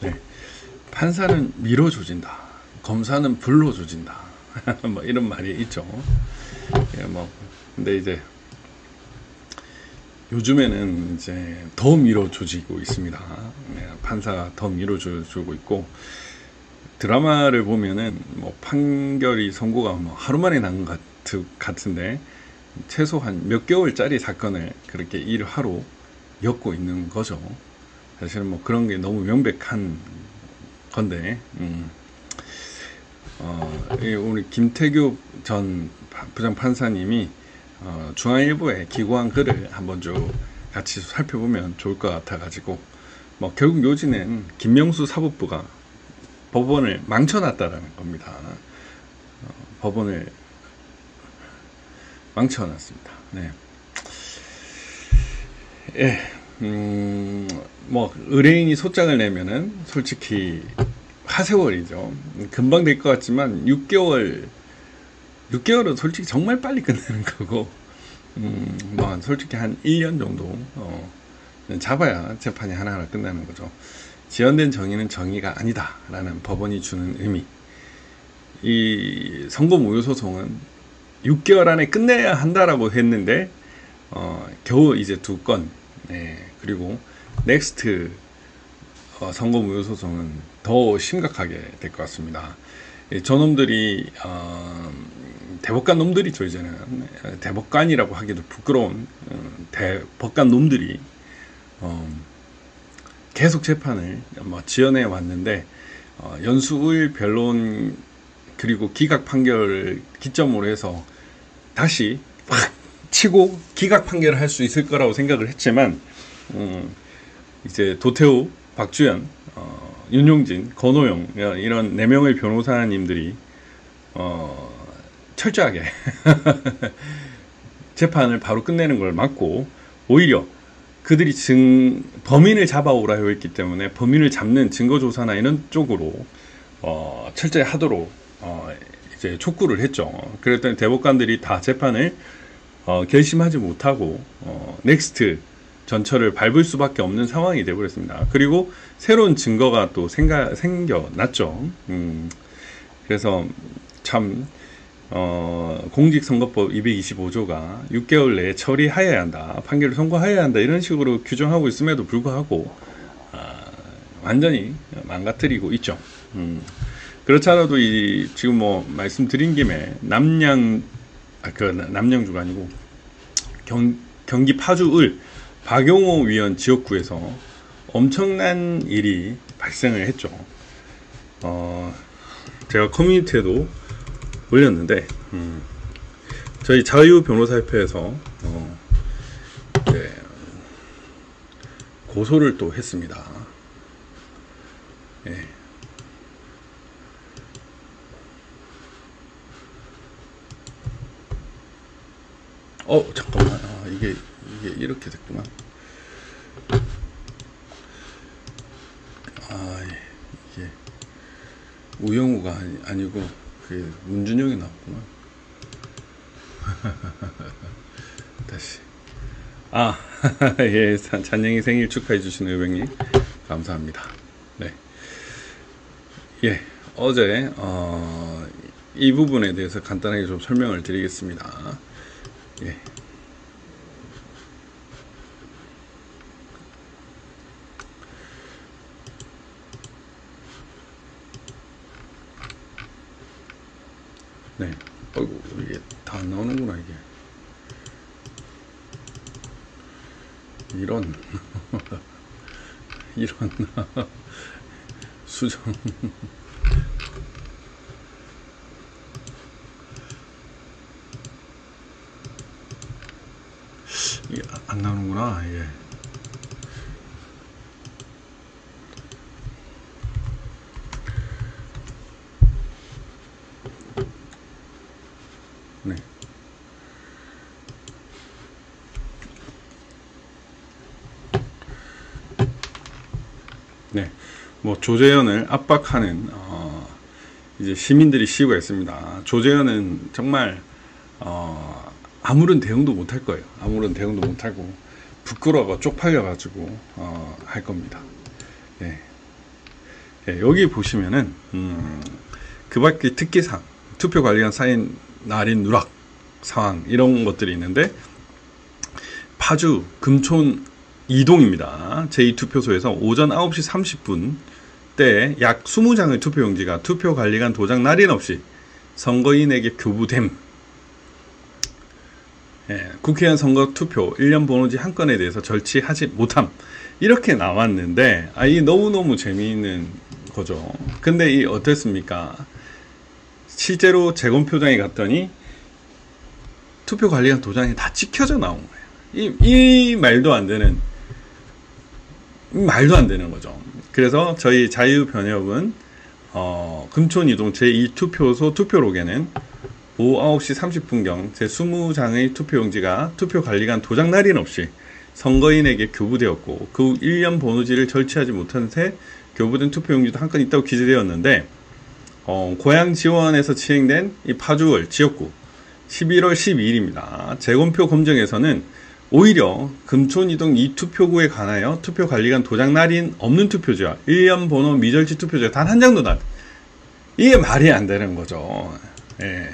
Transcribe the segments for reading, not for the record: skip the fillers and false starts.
네. 판사는 미로 조진다. 검사는 불로 조진다. 뭐 이런 말이 있죠. 예, 뭐 근데 이제 요즘에는 이제 더 미로 조지고 있습니다. 네, 판사가 더 미로 조지고 있고, 드라마를 보면은 뭐 판결이 선고가 뭐 하루 만에 난 것 같은데 최소한 몇 개월짜리 사건을 그렇게 일하로 엮고 있는 거죠. 사실은 뭐 그런 게 너무 명백한 건데, 우리 김태규 전 부장판사님이 중앙일보에 기고한 글을 한번 좀 같이 살펴보면 좋을 것 같아가지고, 뭐 결국 요지는 김명수 사법부가 법원을 망쳐놨다라는 겁니다. 법원을 망쳐놨습니다. 네. 예, 뭐 의뢰인이 소장을 내면은 솔직히 하세월이죠. 금방 될 것 같지만 6개월은 솔직히 정말 빨리 끝내는 거고, 뭐 솔직히 한 1년 정도 잡아야 재판이 하나하나 끝나는 거죠. 지연된 정의는 정의가 아니다 라는 법원이 주는 의미. 이 선고무효소송은 6개월 안에 끝내야 한다라고 했는데 겨우 이제 2건, 네, 그리고 넥스트 선고무효소송은 더 심각하게 될 것 같습니다. 저놈들이 대법관 놈들이죠. 이제는 대법관이라고 하기도 부끄러운 대법관 놈들이 계속 재판을 뭐 지연해 왔는데, 연수일 변론 그리고 기각 판결을 기점으로 해서 다시 확 치고 기각 판결을 할 수 있을 거라고 생각을 했지만, 이제 도태우, 박주연, 윤용진, 권오영 이런 4명의 변호사님들이 철저하게 재판을 바로 끝내는 걸 막고, 오히려 그들이 범인을 잡아오라 했기 때문에 범인을 잡는 증거조사나 이런 쪽으로 철저히 하도록 이제 촉구를 했죠. 그랬더니 대법관들이 다 재판을 결심하지 못하고 넥스트 전철을 밟을 수밖에 없는 상황이 되어버렸습니다. 그리고 새로운 증거가 또 생겨났죠. 그래서 참 공직선거법 225조가 6개월 내에 처리하여야 한다, 판결을 선고하여야 한다, 이런 식으로 규정하고 있음에도 불구하고 완전히 망가뜨리고 있죠. 그렇지 않아도 지금 뭐 말씀드린 김에 남양주가 아니고 경기 파주을 박용호 위원 지역구에서 엄청난 일이 발생을 했죠. 제가 커뮤니티에도 올렸는데, 저희 자유변호사협회에서 네, 고소를 또 했습니다. 네. 잠깐만, 이게 이렇게 됐구나. 이게 우영우가 아니고 그 문준영이 나왔구나. 다시. 예, 잔영이 생일 축하해 주신 의병님 감사합니다. 네. 예, 어제 이 부분에 대해서 간단하게 좀 설명을 드리겠습니다. 예. 네. 어이구, 이게 다 안 나오는구나, 이게. 이런. 이런. 수정. 이게 안 나오는구나, 이게. 네. 네. 뭐 조재현을 압박하는 이제 시민들이 시위가 있습니다. 조재현은 정말 아무런 대응도 못 할 거예요. 아무런 대응도 못 하고 부끄러워 쪽팔려 가지고 할 겁니다. 네. 예, 여기 보시면은 그 밖에 특기사항, 투표 관리관 사인 날인 누락 상황 이런 것들이 있는데, 파주 금촌 이동입니다. 제2투표소에서 오전 9시 30분 때 약 20장의 투표용지가 투표관리관 도장 날인 없이 선거인에게 교부됨. 예, 국회의원 선거 투표 1년 번호지 한 건에 대해서 절취하지 못함. 이렇게 나왔는데, 이 너무너무 재미있는 거죠. 근데 이 어땠습니까? 실제로 재검표장에 갔더니 투표관리관 도장이 다 찍혀져 나온 거예요. 이 말도 안 되는 거죠. 그래서 저희 자유변협은 금촌 이동 제2투표소 투표록에는 오후 9시 30분경 제20장의 투표용지가 투표관리관 도장 날인 없이 선거인에게 교부되었고, 그 후 1년 번호지를 절취하지 못한 채 교부된 투표용지도 한 건 있다고 기재되었는데, 고향 지원에서 시행된 이 파주월 지역구 11월 12일입니다. 재검표 검정에서는 오히려 금촌 이동 이 투표구에 관하여 투표관리관 도장 날인 없는 투표지와 1년 번호 미절치 투표지가 단 한 장도 이게 말이 안 되는 거죠. 예.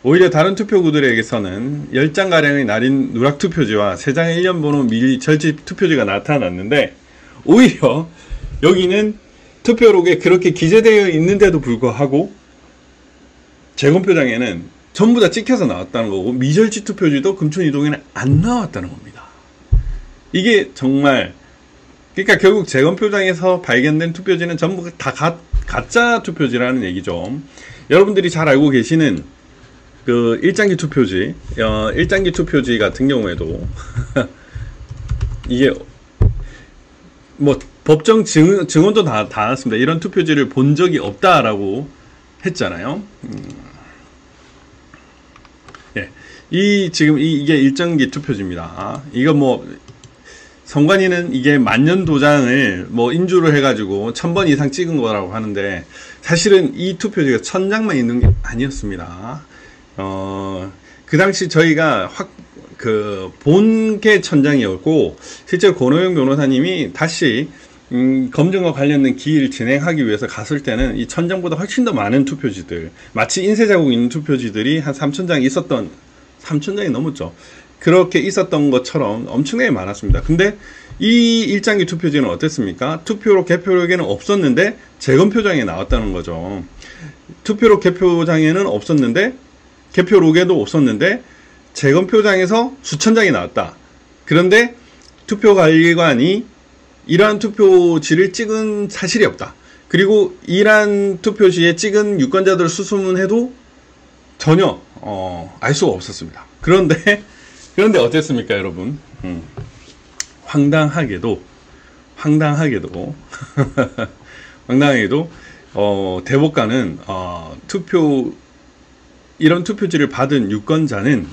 오히려 다른 투표구들에게서는 10장가량의 날인 누락 투표지와 3장의 1년 번호 미절치 투표지가 나타났는데, 오히려 여기는 투표록에 그렇게 기재되어 있는데도 불구하고 재검표장에는 전부 다 찍혀서 나왔다는 거고, 미절치 투표지도 금촌 이동에는 안 나왔다는 겁니다. 이게 정말, 그러니까 결국 재검표장에서 발견된 투표지는 전부 다 가짜 투표지라는 얘기죠. 여러분들이 잘 알고 계시는 그 일장기 투표지, 일장기 투표지 같은 경우에도 이게 뭐 법정 증언도 다 나왔습니다. 이런 투표지를 본 적이 없다라고 했잖아요. 예, 지금 이게 일정기 투표지입니다. 이거 뭐 선관위는 이게 만년 도장을 뭐 인주를 해가지고 1000번 이상 찍은 거라고 하는데, 사실은 이 투표지가 1000장만 있는 게 아니었습니다. 그 당시 저희가 본 게 1000장이었고, 실제 권호영 변호사님이 다시 검증과 관련된 기일을 진행하기 위해서 갔을 때는 이 1000장보다 훨씬 더 많은 투표지들, 마치 인쇄 자국 있는 투표지들이 한 3000장이 3000장이 넘었죠. 그렇게 있었던 것처럼 엄청나게 많았습니다. 근데 이 일장기 투표지는 어땠습니까? 투표록 개표록에는 없었는데 재검표장에 나왔다는 거죠. 투표록 개표장에는 없었는데, 개표록에도 없었는데 재검표장에서 수천 장이 나왔다. 그런데 투표관리관이 이러한 투표지를 찍은 사실이 없다. 그리고 이러한 투표지에 찍은 유권자들을 수소문해도 전혀 알 수가 없었습니다. 그런데 어땠습니까, 여러분? 황당하게도 대법관은 이런 투표지를 받은 유권자는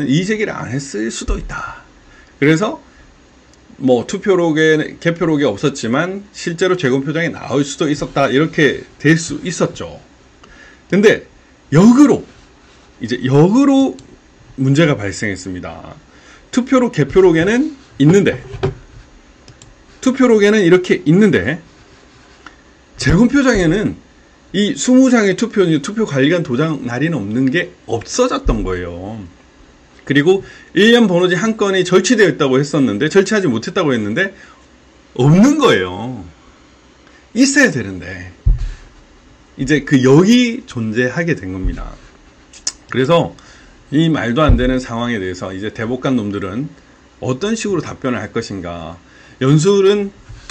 이의제기를 안 했을 수도 있다. 그래서 뭐 투표록에 개표록이 없었지만 실제로 재검표장에 나올 수도 있었다, 이렇게 될 수 있었죠. 근데 역으로 문제가 발생했습니다. 투표록 개표록에는 이렇게 있는데 재검표장에는 이 20장의 투표관리관 도장 날인 없는 게 없어졌던 거예요. 그리고 1년 번호지 한 건이 절취되어 있다고 했었는데, 절취하지 못했다고 했는데 없는 거예요. 있어야 되는데 이제 그 역이 존재하게 된 겁니다. 그래서 이 말도 안 되는 상황에 대해서 이제 대법관 놈들은 어떤 식으로 답변을 할 것인가. 연수는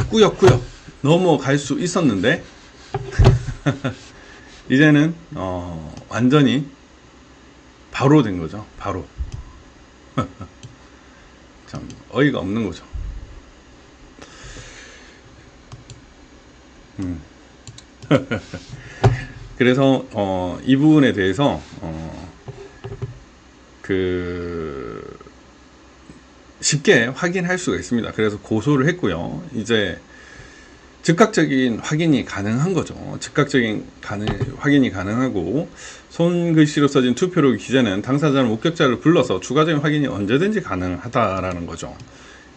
꾸역꾸역 넘어갈 수 있었는데 이제는 완전히 바로 된 거죠. 바로. 참 어이가 없는 거죠. 그래서 이 부분에 대해서 쉽게 확인할 수가 있습니다. 그래서 고소를 했고요. 이제 즉각적인 확인이 가능한 거죠. 확인이 가능하고, 손글씨로 써진 투표록 기재는 당사자는 목격자를 불러서 추가적인 확인이 언제든지 가능하다라는 거죠.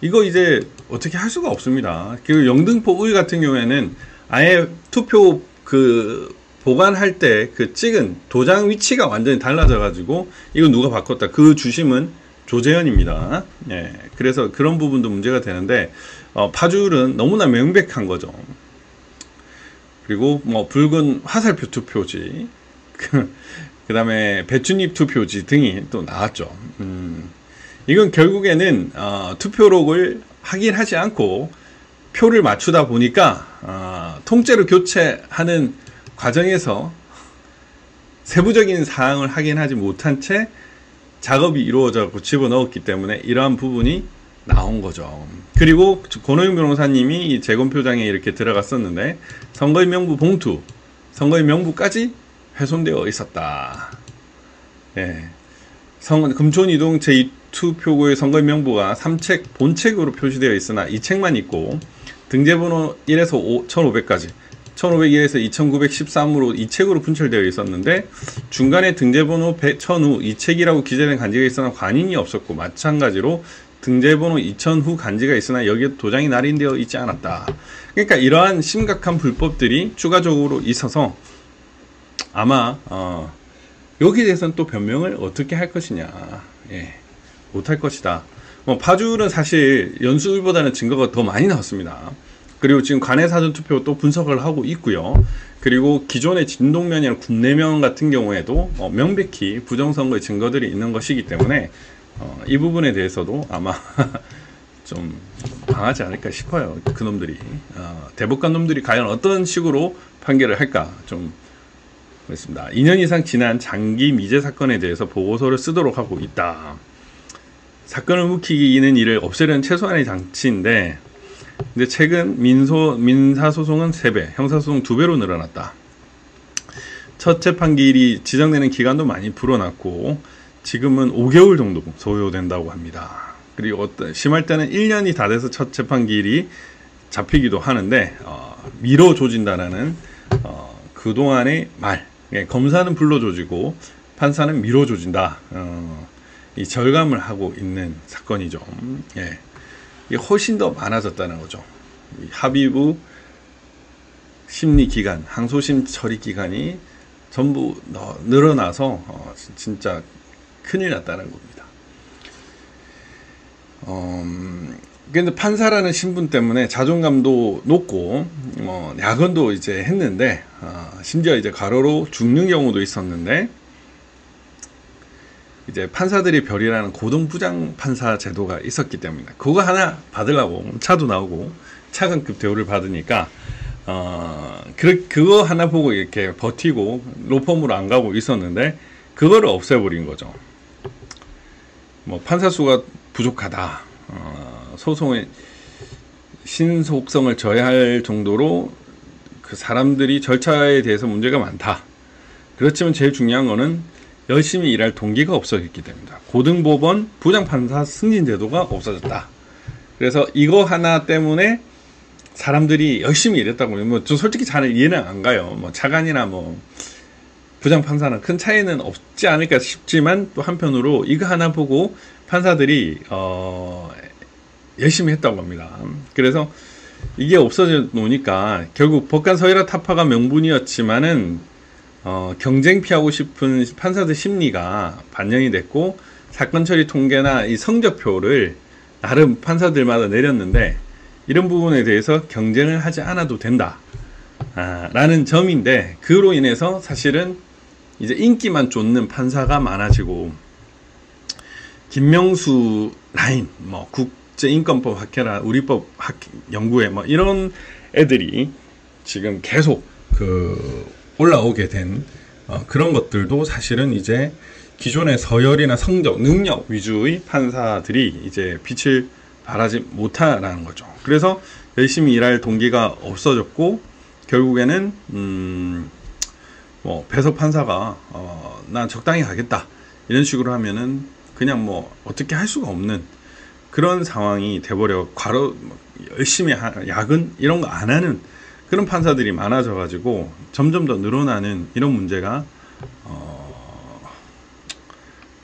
이거 이제 어떻게 할 수가 없습니다. 그 영등포 의 같은 경우에는 아예 투표 그 보관할 때 그 찍은 도장 위치가 완전히 달라져 가지고 이거 누가 바꿨다. 그 주심은 조재현입니다. 예. 그래서 그런 부분도 문제가 되는데 파주율은 너무나 명백한 거죠. 그리고 뭐 붉은 화살표 투표지, 그 다음에 배춧잎 투표지 등이 또 나왔죠. 이건 결국에는 투표록을 확인하지 않고 표를 맞추다 보니까 통째로 교체하는 과정에서 세부적인 사항을 확인하지 못한 채 작업이 이루어져서 집어넣었기 때문에 이러한 부분이 나온 거죠. 그리고 권호영 변호사님이 이 재검표장에 이렇게 들어갔었는데 선거인 명부 봉투, 선거인 명부까지 훼손되어 있었다. 예. 금촌이동 제2투표구의 선거인 명부가 3책 본책으로 표시되어 있으나 2책만 있고 등재번호 1에서 1500까지 1501에서 2913으로 2책으로 분철되어 있었는데 중간에 등재번호 1000후 2책이라고 기재된 간지가 있으나 관인이 없었고 마찬가지로 등재번호 2000후 간지가 있으나 여기에 도장이 날인되어 있지 않았다. 그러니까 이러한 심각한 불법들이 추가적으로 있어서 아마 여기에 대해서는 또 변명을 어떻게 할 것이냐. 예, 못할 것이다. 파주율은 사실 연수율보다는 증거가 더 많이 나왔습니다. 그리고 지금 관내 사전투표 또 분석을 하고 있고요. 그리고 기존의 진동면이나 군내면 같은 경우에도 명백히 부정선거의 증거들이 있는 것이기 때문에 이 부분에 대해서도 아마 좀 강하지 않을까 싶어요. 그놈들이 대법관 놈들이 과연 어떤 식으로 판결을 할까 좀 그렇습니다. 2년 이상 지난 장기 미제 사건에 대해서 보고서를 쓰도록 하고 있다. 사건을 묵히는 일을 없애려는 최소한의 장치인데 근데 최근 민사소송은 3배, 형사소송 2배로 늘어났다. 첫 재판기일이 지정되는 기간도 많이 불어났고 지금은 5개월 정도 소요된다고 합니다. 그리고 심할 때는 1년이 다 돼서 첫 재판기일이 잡히기도 하는데 미뤄조진다라는 그동안의 말. 예, 검사는 불러조지고 판사는 미뤄조진다. 이 절감을 하고 있는 사건이죠. 예. 이게 훨씬 더 많아졌다는 거죠. 합의부 심리기간, 항소심 처리기간이 전부 늘어나서 진짜 큰일 났다는 겁니다. 근데 판사라는 신분 때문에 자존감도 높고 야근도 이제 했는데 심지어 이제 과로로 죽는 경우도 있었는데 이제 판사들이 별이라는 고등부장 판사 제도가 있었기 때문에 그거 하나 받으려고 차도 나오고 차관급 대우를 받으니까 그거 하나 보고 이렇게 버티고 로펌으로 안 가고 있었는데 그거를 없애버린 거죠. 뭐 판사 수가 부족하다. 소송의 신속성을 저해할 정도로 그 사람들이 절차에 대해서 문제가 많다. 그렇지만 제일 중요한 거는 열심히 일할 동기가 없어졌기 때문이다. 고등법원 부장판사 승진제도가 없어졌다. 그래서 이거 하나 때문에 사람들이 열심히 일했다고 뭐 저 솔직히 잘 이해는 안 가요. 뭐 차관이나 뭐 부장판사는 큰 차이는 없지 않을까 싶지만 또 한편으로 이거 하나 보고 판사들이 열심히 했다고 합니다. 그래서 이게 없어져 놓으니까 결국 법관 서열화 타파가 명분이었지만은 경쟁 피하고 싶은 판사들 심리가 반영이 됐고 사건 처리 통계나 이 성적표를 나름 판사들마다 내렸는데 이런 부분에 대해서 경쟁을 하지 않아도 된다 라는 점인데 그로 인해서 사실은 이제 인기만 쫓는 판사가 많아지고 김명수 라인 뭐 국제인권법 학회나 우리법 연구회 뭐 이런 애들이 지금 계속 올라오게 된 그런 것들도 사실은 이제 기존의 서열이나 성적, 능력 위주의 판사들이 이제 빛을 발하지 못하라는 거죠. 그래서 열심히 일할 동기가 없어졌고 결국에는 뭐 배석 판사가 난 적당히 가겠다 이런 식으로 하면은 그냥 뭐 어떻게 할 수가 없는 그런 상황이 돼버려. 열심히 야근 이런 거 안 하는 그런 판사들이 많아져 가지고 점점 더 늘어나는 이런 문제가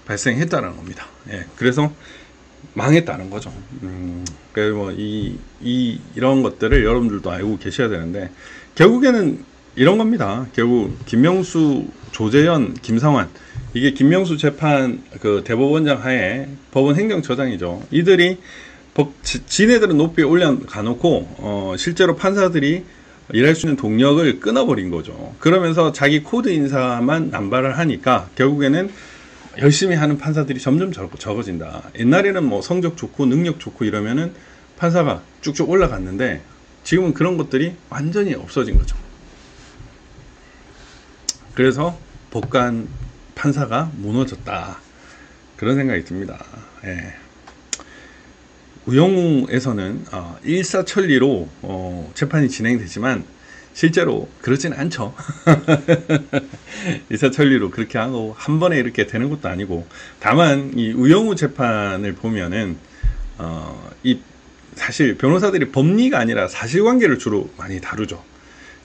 발생했다는 겁니다. 예, 그래서 망했다는 거죠. 그래서 뭐 이런 것들을 여러분들도 알고 계셔야 되는데, 결국에는 이런 겁니다. 결국 김명수, 조재현, 김상환, 이게 김명수 재판 그 대법원장 하에 법원 행정처장이죠. 이들이 지네들은 높이 올려가놓고 실제로 판사들이 일할 수 있는 동력을 끊어버린 거죠. 그러면서 자기 코드 인사만 남발을 하니까 결국에는 열심히 하는 판사들이 점점 적어진다. 옛날에는 뭐 성적 좋고 능력 좋고 이러면은 판사가 쭉쭉 올라갔는데, 지금은 그런 것들이 완전히 없어진 거죠. 그래서 법관 판사가 무너졌다, 그런 생각이 듭니다. 예. 우영우에서는 일사천리로 재판이 진행되지만 실제로 그렇진 않죠. 일사천리로 그렇게 하고 한 번에 이렇게 되는 것도 아니고, 다만 이 우영우 재판을 보면은 이 사실 변호사들이 법리가 아니라 사실관계를 주로 많이 다루죠.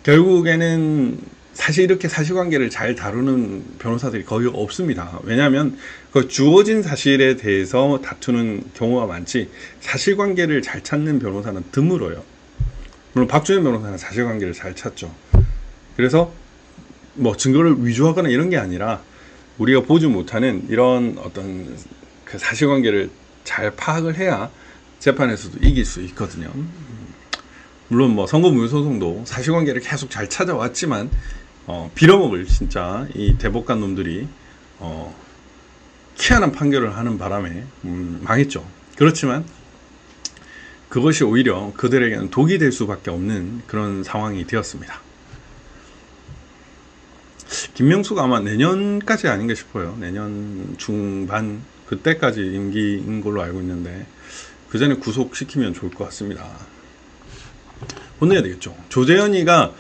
결국에는 사실 이렇게 사실관계를 잘 다루는 변호사들이 거의 없습니다. 왜냐하면 그 주어진 사실에 대해서 다투는 경우가 많지, 사실관계를 잘 찾는 변호사는 드물어요. 물론 박준현 변호사는 사실관계를 잘 찾죠. 그래서 뭐 증거를 위조하거나 이런 게 아니라 우리가 보지 못하는 이런 어떤 그 사실관계를 잘 파악을 해야 재판에서도 이길 수 있거든요. 물론 뭐 선고무효소송도 사실관계를 계속 잘 찾아왔지만 빌어먹을 진짜 이 대법관 놈들이 희한한 판결을 하는 바람에 망했죠. 그렇지만 그것이 오히려 그들에게는 독이 될 수밖에 없는 그런 상황이 되었습니다. 김명수가 아마 내년까지 아닌가 싶어요. 내년 중반 그때까지 임기인 걸로 알고 있는데, 그 전에 구속시키면 좋을 것 같습니다. 혼내야 되겠죠. 조재현이가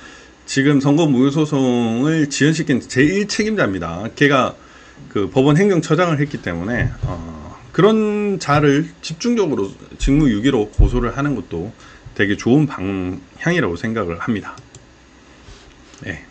지금 선고무효소송을 지연시킨 제1책임자입니다. 걔가 그 법원 행정처장을 했기 때문에 그런 자를 집중적으로 직무유기로 고소를 하는 것도 되게 좋은 방향이라고 생각을 합니다. 네.